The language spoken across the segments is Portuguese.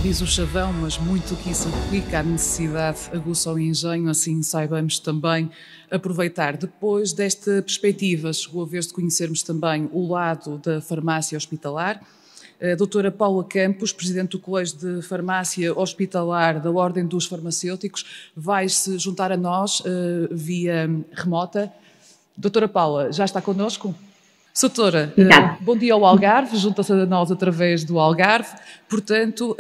diz o chavão, mas muito que isso aplica à necessidade aguça o engenho, assim saibamos também aproveitar. Depois desta perspectiva, chegou a vez de conhecermos também o lado da farmácia hospitalar. A doutora Paula Campos, presidente do Colégio de Farmácia Hospitalar da Ordem dos Farmacêuticos, vai-se juntar a nós via remota. Doutora Paula, já está connosco? Doutora, bom dia ao Algarve, junta-se a nós através do Algarve, portanto,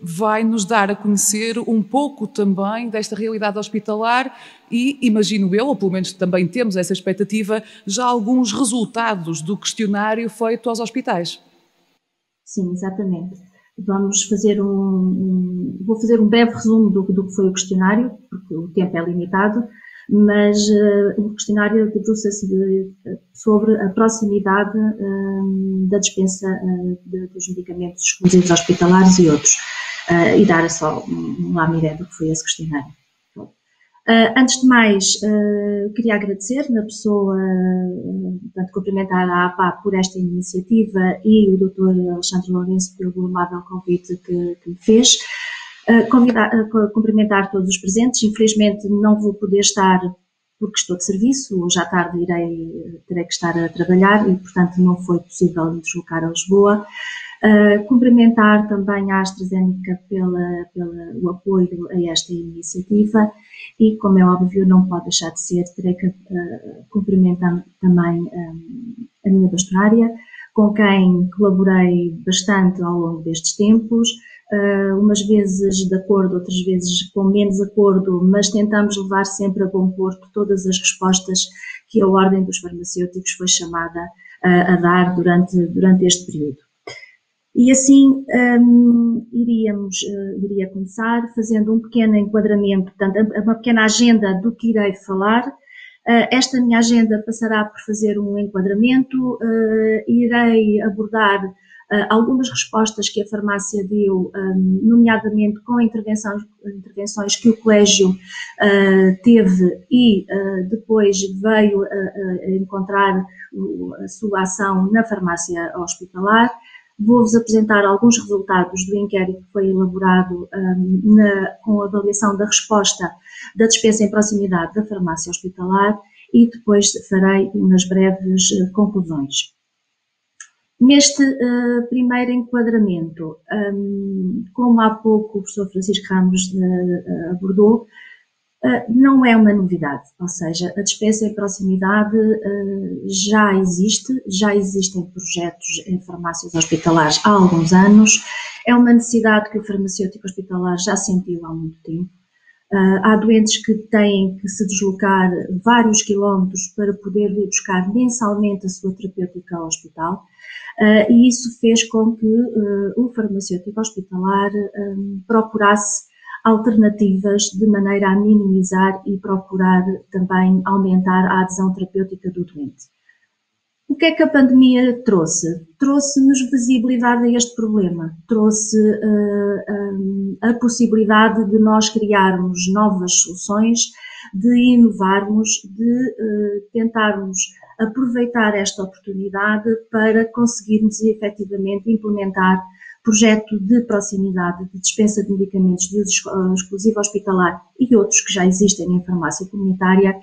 vai-nos dar a conhecer um pouco também desta realidade hospitalar e, imagino eu, ou pelo menos também temos essa expectativa, já alguns resultados do questionário feito aos hospitais. Sim, exatamente. Vamos fazer vou fazer um breve resumo do que foi o questionário, porque o tempo é limitado, mas o questionário debruça-se sobre a proximidade da dispensa dos medicamentos exclusivos hospitalares e outros, e dar só uma ideia do que foi esse questionário. Antes de mais, queria agradecer na pessoa, portanto, cumprimentar a APA por esta iniciativa e o Dr. Alexandre Lourenço pelo amável convite que me fez. Cumprimentar todos os presentes. Infelizmente não vou poder estar porque estou de serviço, hoje à tarde terei que estar a trabalhar e, portanto, não foi possível me deslocar a Lisboa. Cumprimentar também a AstraZeneca pelo apoio a esta iniciativa e, como é óbvio, não pode deixar de ser, terei que cumprimentar também a minha pastorária, com quem colaborei bastante ao longo destes tempos, umas vezes de acordo, outras vezes com menos acordo, mas tentamos levar sempre a bom porto todas as respostas que a Ordem dos Farmacêuticos foi chamada a dar durante este período. E assim iria começar fazendo um pequeno enquadramento, portanto, uma pequena agenda do que irei falar. Esta minha agenda passará por fazer um enquadramento, irei abordar algumas respostas que a farmácia deu, nomeadamente com intervenções que o colégio teve e depois veio a encontrar a sua ação na farmácia hospitalar. Vou-vos apresentar alguns resultados do inquérito que foi elaborado com a avaliação da resposta da dispensa em proximidade da farmácia hospitalar e depois farei umas breves conclusões. Neste primeiro enquadramento, como há pouco o professor Francisco Ramos abordou, não é uma novidade, ou seja, a dispensa em proximidade já existem projetos em farmácias hospitalares há alguns anos, é uma necessidade que o farmacêutico hospitalar já sentiu há muito tempo. Há doentes que têm que se deslocar vários quilómetros para poder ir buscar mensalmente a sua terapêutica ao hospital, e isso fez com que o farmacêutico hospitalar procurasse alternativas de maneira a minimizar e procurar também aumentar a adesão terapêutica do doente. O que é que a pandemia trouxe? Trouxe-nos visibilidade a este problema, trouxe a possibilidade de nós criarmos novas soluções, de inovarmos, de tentarmos aproveitar esta oportunidade para conseguirmos efetivamente implementar projeto de proximidade, de dispensa de medicamentos de uso exclusivo hospitalar e outros que já existem em farmácia comunitária,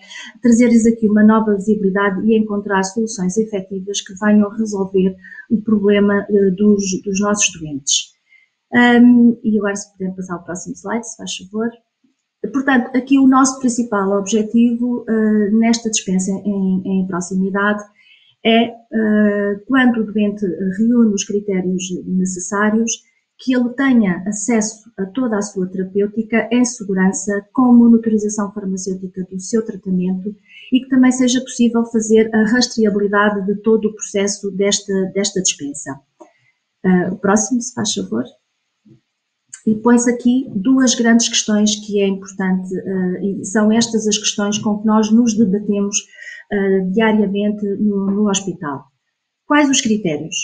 trazer-lhes aqui uma nova visibilidade e encontrar soluções efetivas que venham resolver o problema dos nossos doentes. E agora, se puderem passar ao próximo slide, se faz favor. Portanto, aqui o nosso principal objetivo nesta dispensa em proximidade é, quando o doente reúne os critérios necessários, que ele tenha acesso a toda a sua terapêutica em segurança, com monitorização farmacêutica do seu tratamento e que também seja possível fazer a rastreabilidade de todo o processo desta dispensa. O próximo, se faz favor. E põe-se aqui duas grandes questões que é importante, e são estas as questões com que nós nos debatemos diariamente no hospital. Quais os critérios?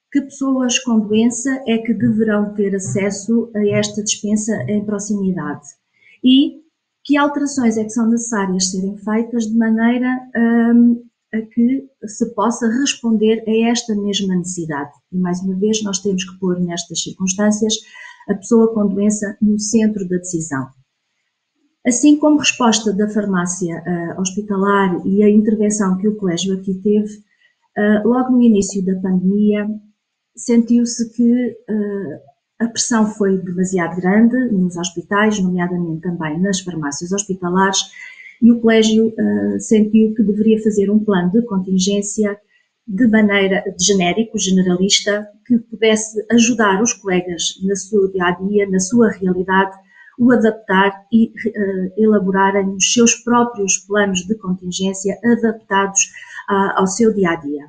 Que pessoas com doença é que deverão ter acesso a esta dispensa em proximidade? E que alterações é que são necessárias serem feitas de maneira a que se possa responder a esta mesma necessidade? E mais uma vez nós temos que pôr nestas circunstâncias a pessoa com doença no centro da decisão. Assim como resposta da farmácia hospitalar e a intervenção que o colégio aqui teve, logo no início da pandemia, sentiu-se que a pressão foi demasiado grande nos hospitais, nomeadamente também nas farmácias hospitalares, e o colégio sentiu que deveria fazer um plano de contingência de maneira genérico, generalista, que pudesse ajudar os colegas no seu dia-a-dia, na sua realidade, o adaptar e elaborarem os seus próprios planos de contingência adaptados ao seu dia-a-dia.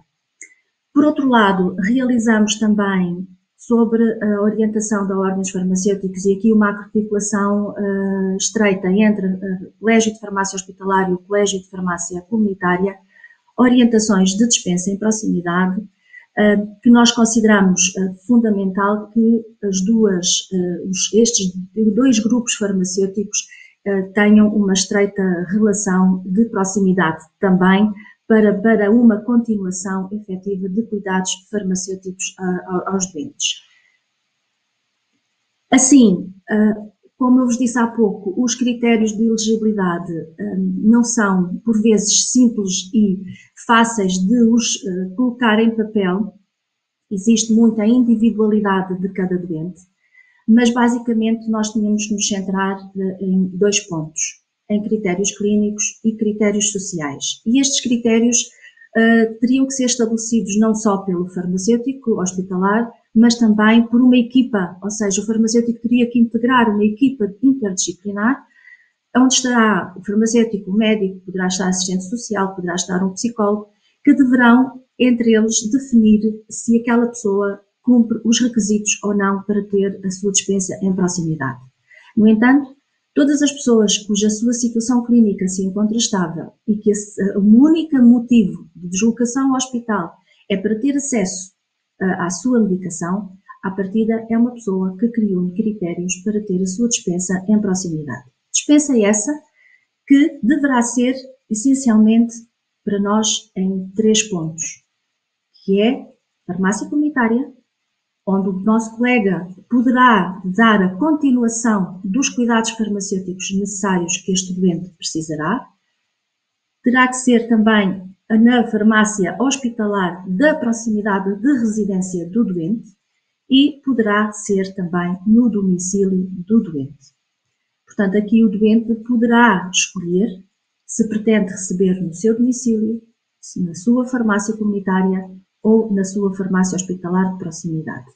Por outro lado, realizamos também, sobre a orientação da Ordem dos Farmacêuticos, e aqui uma articulação estreita entre o Colégio de Farmácia Hospitalar e o Colégio de Farmácia Comunitária, orientações de dispensa em proximidade, que nós consideramos fundamental que estes dois grupos farmacêuticos tenham uma estreita relação de proximidade também para uma continuação efetiva de cuidados farmacêuticos aos doentes. Assim, como eu vos disse há pouco, os critérios de elegibilidade não são, por vezes, simples e fáceis de os colocar em papel. Existe muita individualidade de cada doente, mas basicamente nós tínhamos que nos centrar em dois pontos, em critérios clínicos e critérios sociais. E estes critérios teriam que ser estabelecidos não só pelo farmacêutico hospitalar, mas também por uma equipa, ou seja, o farmacêutico teria que integrar uma equipa interdisciplinar, onde estará o farmacêutico, o médico, poderá estar assistente social, poderá estar um psicólogo, que deverão, entre eles, definir se aquela pessoa cumpre os requisitos ou não para ter a sua dispensa em proximidade. No entanto, todas as pessoas cuja sua situação clínica se encontra estável e que o único motivo de deslocação ao hospital é para ter acesso à sua medicação, à partida é uma pessoa que criou critérios para ter a sua dispensa em proximidade. Dispensa essa que deverá ser, essencialmente, para nós em 3 pontos, que é farmácia comunitária, onde o nosso colega poderá dar a continuação dos cuidados farmacêuticos necessários que este doente precisará. Terá que ser também na farmácia hospitalar da proximidade de residência do doente e poderá ser também no domicílio do doente. Portanto, aqui o doente poderá escolher se pretende receber no seu domicílio, na sua farmácia comunitária ou na sua farmácia hospitalar de proximidade.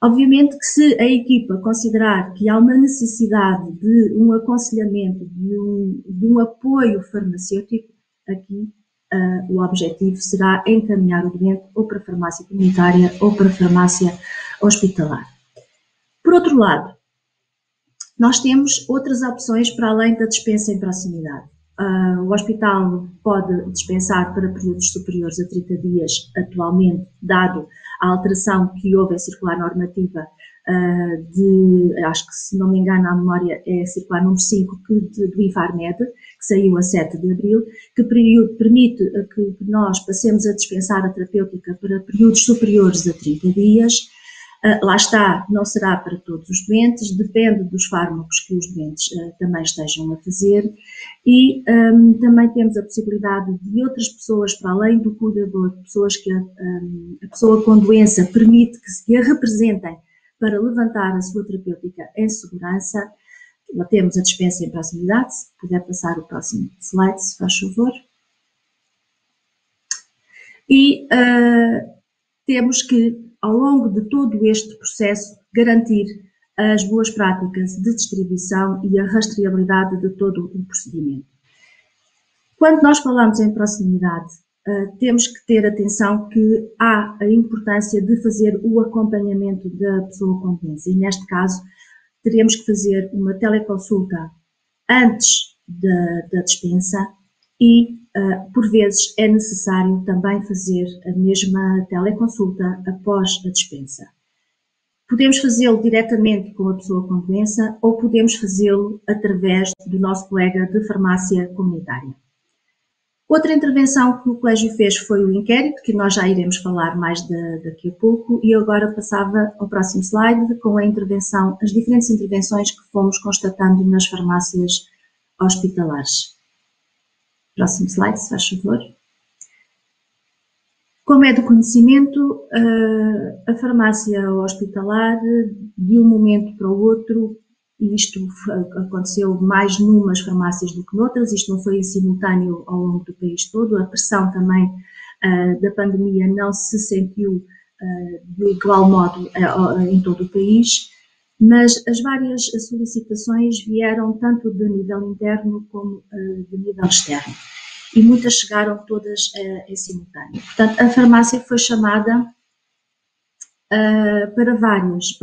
Obviamente que se a equipa considerar que há uma necessidade de um aconselhamento, de um apoio farmacêutico, aqui o objetivo será encaminhar o doente ou para a farmácia comunitária ou para a farmácia hospitalar. Por outro lado, nós temos outras opções para além da dispensa em proximidade. O hospital pode dispensar para períodos superiores a 30 dias atualmente, dado a alteração que houve em circular normativa acho que se não me engano a memória é a circular número 5 do Infarmed, que saiu a 7 de abril, que permite que nós passemos a dispensar a terapêutica para períodos superiores a 30 dias. Lá está, não será para todos os doentes, depende dos fármacos que os doentes também estejam a fazer e também temos a possibilidade de outras pessoas, para além do cuidador, pessoas que a pessoa com doença permite que a representem para levantar a sua terapêutica em segurança. Lá temos a dispensa em proximidade, se puder passar o próximo slide, se faz favor. E temos que, ao longo de todo este processo, garantir as boas práticas de distribuição e a rastreabilidade de todo o procedimento. Quando nós falamos em proximidade, temos que ter atenção que há a importância de fazer o acompanhamento da pessoa com doença e, neste caso, teremos que fazer uma teleconsulta antes da dispensa e, por vezes, é necessário também fazer a mesma teleconsulta após a dispensa. Podemos fazê-lo diretamente com a pessoa com doença ou podemos fazê-lo através do nosso colega de farmácia comunitária. Outra intervenção que o Colégio fez foi o inquérito, que nós já iremos falar mais daqui a pouco, e eu agora passava ao próximo slide com as diferentes intervenções que fomos constatando nas farmácias hospitalares. Próximo slide, se faz favor. Como é do conhecimento, a farmácia hospitalar, de um momento para o outro, e isto aconteceu mais numas farmácias do que noutras, isto não foi em simultâneo ao longo do país todo, a pressão também da pandemia não se sentiu de igual modo em todo o país, mas as várias solicitações vieram tanto de nível interno como de nível externo, e muitas chegaram todas em simultâneo. Portanto, a farmácia foi chamada para vários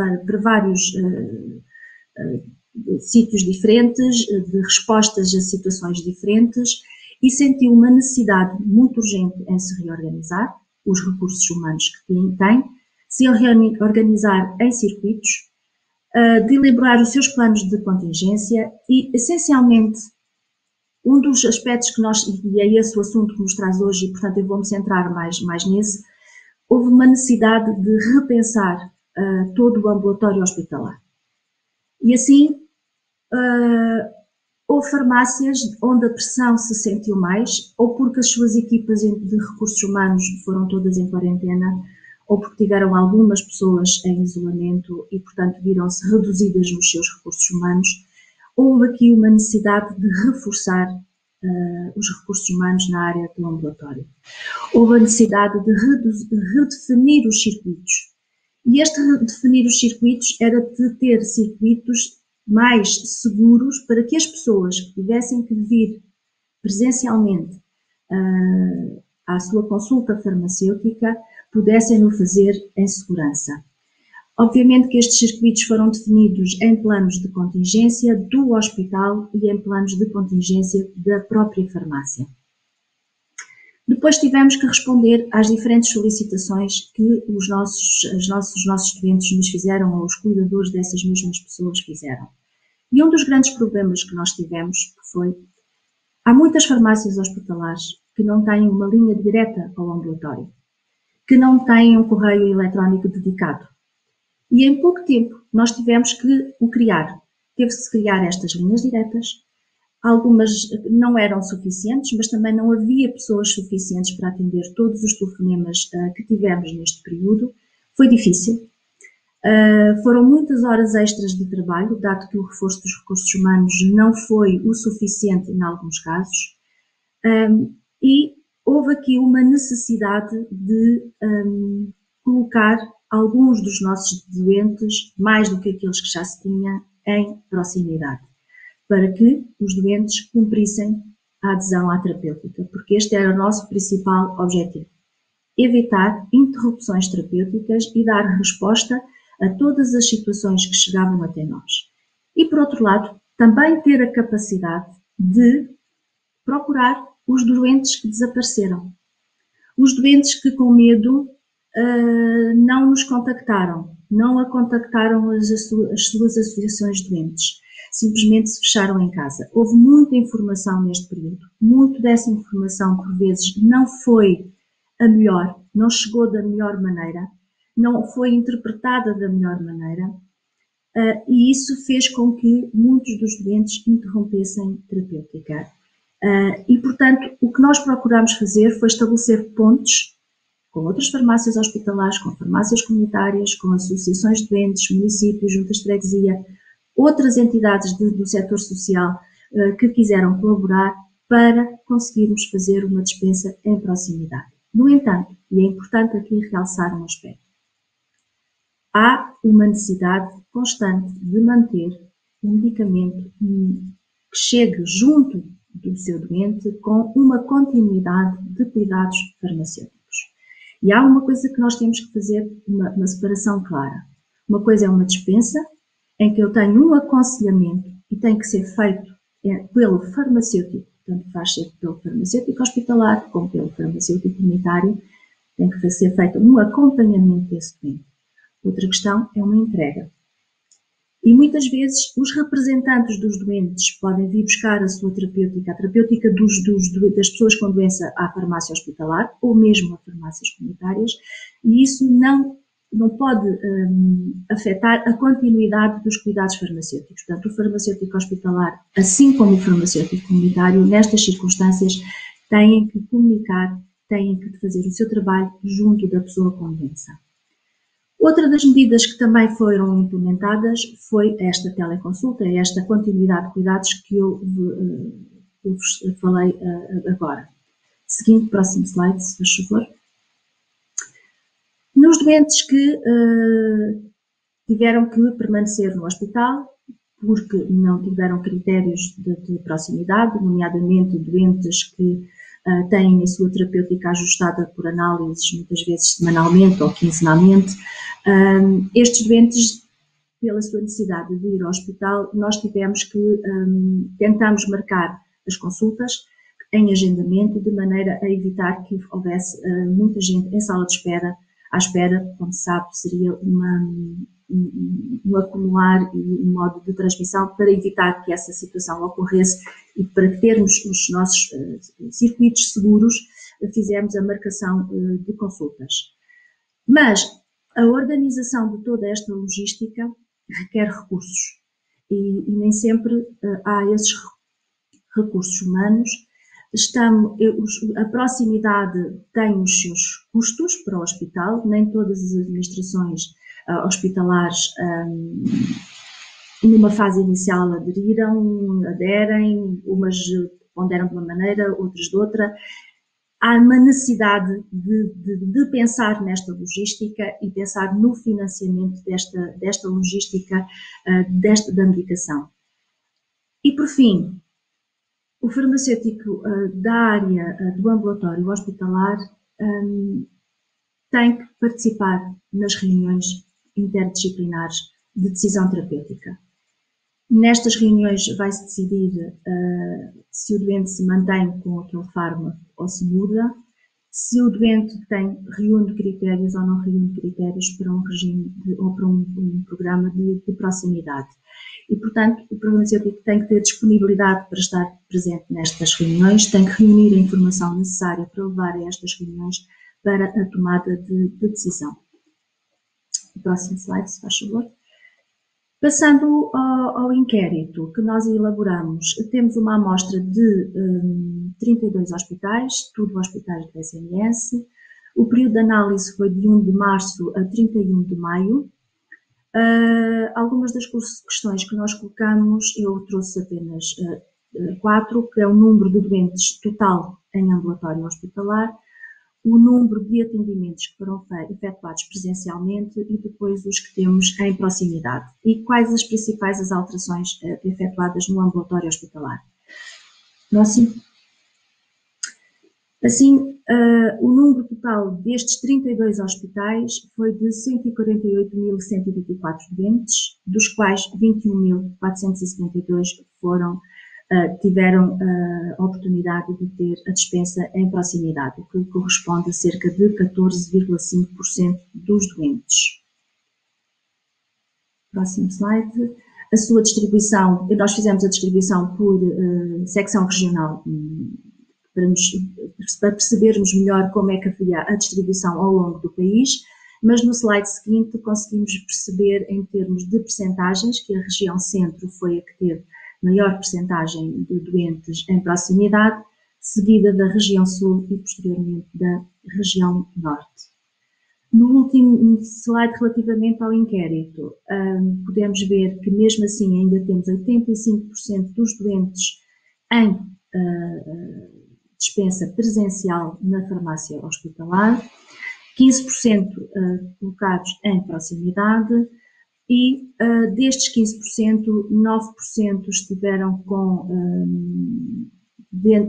sítios diferentes, de respostas a situações diferentes, e sentiu uma necessidade muito urgente em se reorganizar, os recursos humanos que tem, se reorganizar em circuitos, de elaborar os seus planos de contingência e, essencialmente, um dos aspectos que e é esse o assunto que nos traz hoje, e portanto eu vou-me centrar mais nesse, houve uma necessidade de repensar todo o ambulatório hospitalar. E assim, houve farmácias onde a pressão se sentiu mais, ou porque as suas equipas de recursos humanos foram todas em quarentena, ou porque tiveram algumas pessoas em isolamento e, portanto, viram-se reduzidas nos seus recursos humanos. Houve aqui uma necessidade de reforçar os recursos humanos na área do ambulatório. Houve a necessidade de redefinir os circuitos. E este redefinir os circuitos era de ter circuitos mais seguros para que as pessoas que tivessem que vir presencialmente à sua consulta farmacêutica pudessem o fazer em segurança. Obviamente que estes circuitos foram definidos em planos de contingência do hospital e em planos de contingência da própria farmácia. Depois tivemos que responder às diferentes solicitações que os nossos estudantes nos fizeram, ou os cuidadores dessas mesmas pessoas fizeram. E um dos grandes problemas que nós tivemos foi: há muitas farmácias hospitalares que não têm uma linha direta ao ambulatório, que não têm um correio eletrónico dedicado. E em pouco tempo nós tivemos que o criar. Teve-se criar estas linhas diretas. Algumas não eram suficientes, mas também não havia pessoas suficientes para atender todos os telefonemas que tivemos neste período. Foi difícil. Foram muitas horas extras de trabalho, dado que o reforço dos recursos humanos não foi o suficiente em alguns casos. E houve aqui uma necessidade de colocar alguns dos nossos doentes, mais do que aqueles que já se tinha, em proximidade, para que os doentes cumprissem a adesão à terapêutica, porque este era o nosso principal objetivo: evitar interrupções terapêuticas e dar resposta a todas as situações que chegavam até nós. E, por outro lado, também ter a capacidade de procurar os doentes que desapareceram. Os doentes que, com medo, não nos contactaram, não a contactaram as suas associações de doentes, simplesmente se fecharam em casa. Houve muita informação neste período, muito dessa informação, por vezes, não foi a melhor, não chegou da melhor maneira, não foi interpretada da melhor maneira, e isso fez com que muitos dos doentes interrompessem terapêutica. E, portanto, o que nós procuramos fazer foi estabelecer pontes com outras farmácias hospitalares, com farmácias comunitárias, com associações de doentes, municípios, juntas de freguesia, outras entidades do setor social que quiseram colaborar para conseguirmos fazer uma dispensa em proximidade. No entanto, e é importante aqui realçar um aspecto, há uma necessidade constante de manter um medicamento que chegue junto do seu doente com uma continuidade de cuidados farmacêuticos. E há uma coisa que nós temos que fazer, uma separação clara. Uma coisa é uma dispensa, em que eu tenho um aconselhamento e tem que ser feito pelo farmacêutico, tanto faz ser pelo farmacêutico hospitalar como pelo farmacêutico comunitário, tem que ser feito um acompanhamento desse doente. Outra questão é uma entrega. E muitas vezes os representantes dos doentes podem vir buscar a sua terapêutica, a terapêutica das pessoas com doença à farmácia hospitalar ou mesmo a farmácias comunitárias, e isso não pode afetar a continuidade dos cuidados farmacêuticos. Portanto, o farmacêutico hospitalar, assim como o farmacêutico comunitário, nestas circunstâncias, têm que comunicar, têm que fazer o seu trabalho junto da pessoa com doença. Outra das medidas que também foram implementadas foi esta teleconsulta, esta continuidade de cuidados que eu vos falei agora. Seguindo, próximo slide, se faz favor. Nos doentes que tiveram que permanecer no hospital porque não tiveram critérios de proximidade, nomeadamente doentes que têm a sua terapêutica ajustada por análises, muitas vezes semanalmente ou quinzenalmente, estes doentes, pela sua necessidade de ir ao hospital, nós tivemos que tentamos marcar as consultas em agendamento, de maneira a evitar que houvesse muita gente em sala de espera, à espera, como se sabe, seria um acumular e um modo de transmissão para evitar que essa situação ocorresse e para termos os nossos circuitos seguros, fizemos a marcação de consultas. Mas a organização de toda esta logística requer recursos e nem sempre há esses recursos humanos. A proximidade tem os seus custos para o hospital, nem todas as administrações hospitalares numa fase inicial aderem, umas ponderam de uma maneira, outras de outra. Há uma necessidade de pensar nesta logística e pensar no financiamento desta logística da medicação. E por fim, o farmacêutico da área do ambulatório hospitalar tem que participar nas reuniões interdisciplinares de decisão terapêutica. Nestas reuniões vai-se decidir se o doente se mantém com aquele fármaco ou se muda, se o doente reúne critérios ou não reúne critérios para um regime ou para um programa de proximidade. E, portanto, o farmacêutico tem que ter disponibilidade para estar presente nestas reuniões, tem que reunir a informação necessária para levar a estas reuniões para a tomada de decisão. O próximo slide, se faz favor. Passando ao inquérito que nós elaboramos, temos uma amostra de 32 hospitais, tudo hospitais do SNS. O período de análise foi de 1 de março a 31 de maio. Algumas das questões que nós colocamos, eu trouxe apenas 4, que é o número de doentes total em ambulatório hospitalar, o número de atendimentos que foram efetuados presencialmente e depois os que temos em proximidade. E quais as principais alterações efetuadas no ambulatório hospitalar. Próximo. Assim, o número total destes 32 hospitais foi de 148.124 doentes, dos quais 21.472 tiveram a oportunidade de ter a dispensa em proximidade, o que corresponde a cerca de 14,5% dos doentes. Próximo slide. A sua distribuição, nós fizemos a distribuição por secção regional, para percebermos melhor como é que havia a distribuição ao longo do país, mas no slide seguinte conseguimos perceber em termos de percentagens que a região centro foi a que teve maior percentagem de doentes em proximidade, seguida da região sul e posteriormente da região norte. No último slide relativamente ao inquérito, podemos ver que mesmo assim ainda temos 85% dos doentes em dispensa presencial na farmácia hospitalar, 15% colocados em proximidade e destes 15%, 9% estiveram com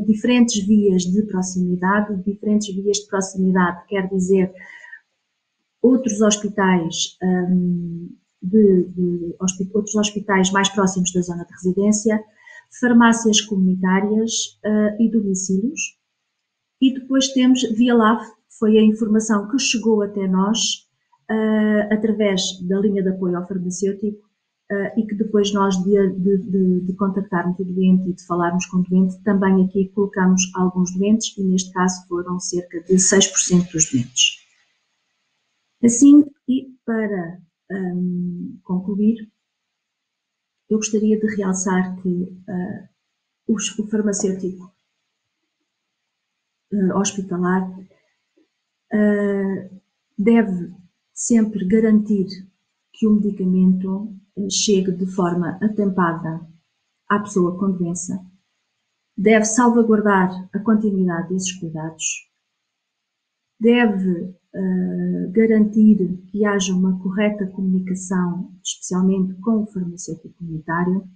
diferentes vias de proximidade. Diferentes vias de proximidade quer dizer outros hospitais, outros hospitais mais próximos da zona de residência, farmácias comunitárias e domicílios. E depois temos via LAV, foi a informação que chegou até nós através da linha de apoio ao farmacêutico e que depois nós de contactarmos o doente e de falarmos com o doente, também aqui colocamos alguns doentes e neste caso foram cerca de 6% dos doentes. Assim, e para concluir, eu gostaria de realçar que o farmacêutico hospitalar deve sempre garantir que o medicamento chegue de forma atempada à pessoa com doença, deve salvaguardar a continuidade desses cuidados, deve garantir que haja uma correta comunicação, especialmente com o farmacêutico comunitário,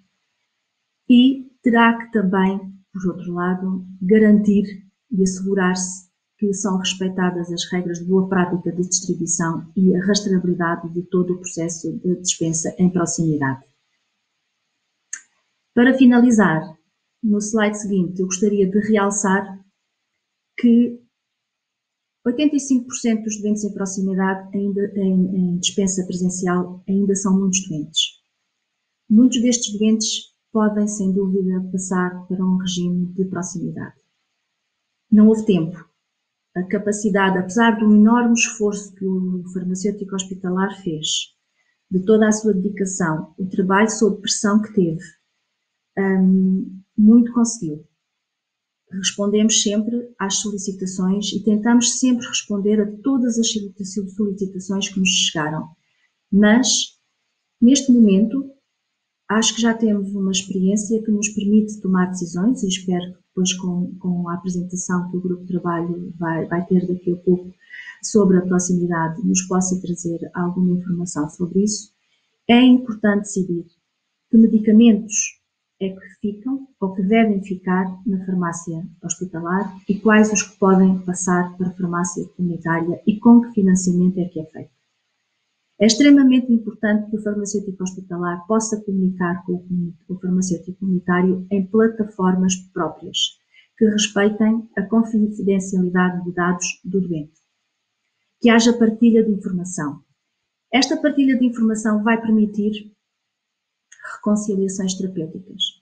e terá que também, por outro lado, garantir e assegurar-se que são respeitadas as regras de boa prática de distribuição e a rastreabilidade de todo o processo de dispensa em proximidade. Para finalizar, no slide seguinte, eu gostaria de realçar que 85% dos doentes em proximidade, em dispensa presencial, ainda são muitos doentes. Muitos destes doentes podem, sem dúvida, passar para um regime de proximidade. Não houve tempo. A capacidade, apesar do enorme esforço que o farmacêutico hospitalar fez, de toda a sua dedicação, o trabalho sob pressão que teve, muito conseguiu. Respondemos sempre às solicitações e tentamos sempre responder a todas as solicitações que nos chegaram. Mas, neste momento, acho que já temos uma experiência que nos permite tomar decisões e espero que depois com a apresentação que o grupo de trabalho vai ter daqui a pouco sobre a proximidade nos possa trazer alguma informação sobre isso. É importante decidir que medicamentos é que ficam ou que devem ficar na farmácia hospitalar e quais os que podem passar para a farmácia comunitária e com que financiamento é que é feito. É extremamente importante que o farmacêutico hospitalar possa comunicar com o farmacêutico comunitário em plataformas próprias, que respeitem a confidencialidade de dados do doente. Que haja partilha de informação. Esta partilha de informação vai permitir reconciliações terapêuticas.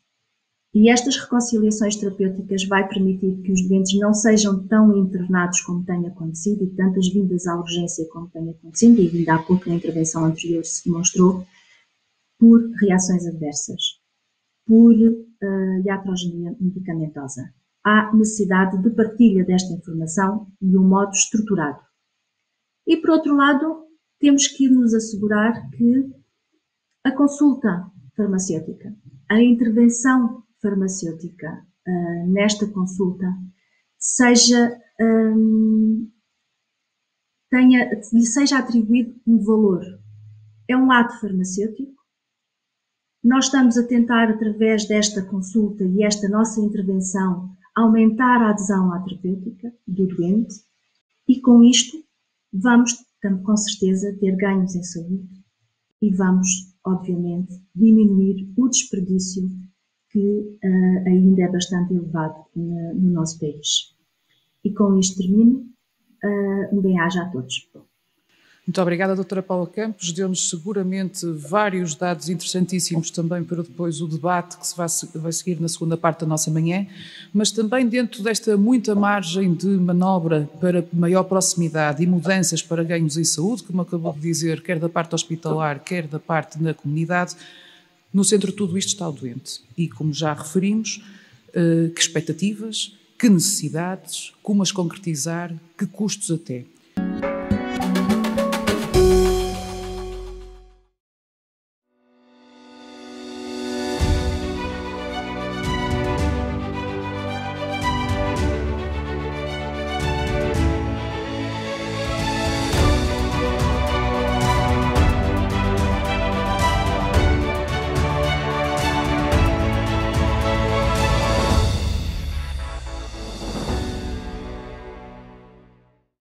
E estas reconciliações terapêuticas vai permitir que os doentes não sejam tão internados como tem acontecido e tantas vindas à urgência como tem acontecido, e ainda há pouco na intervenção anterior se demonstrou, por reações adversas, por iatrogenia medicamentosa. Há necessidade de partilha desta informação de um modo estruturado. E, por outro lado, temos que nos assegurar que a consulta farmacêutica, a intervenção farmacêutica nesta consulta lhe seja atribuído um valor. É um ato farmacêutico. Nós estamos a tentar, através desta consulta e esta nossa intervenção, aumentar a adesão à terapêutica do doente e com isto vamos, com certeza, ter ganhos em saúde e vamos, obviamente, diminuir o desperdício que ainda é bastante elevado no nosso país. E com isto termino. Um bem-aja a todos. Muito obrigada, doutora Paula Campos. Deu-nos seguramente vários dados interessantíssimos também para depois o debate que se vai seguir na segunda parte da nossa manhã, mas também dentro desta muita margem de manobra para maior proximidade e mudanças para ganhos em saúde, como acabou de dizer, quer da parte hospitalar, quer da parte na comunidade, no centro de tudo isto está o doente. E, como já referimos, que expectativas, que necessidades, como as concretizar, que custos até.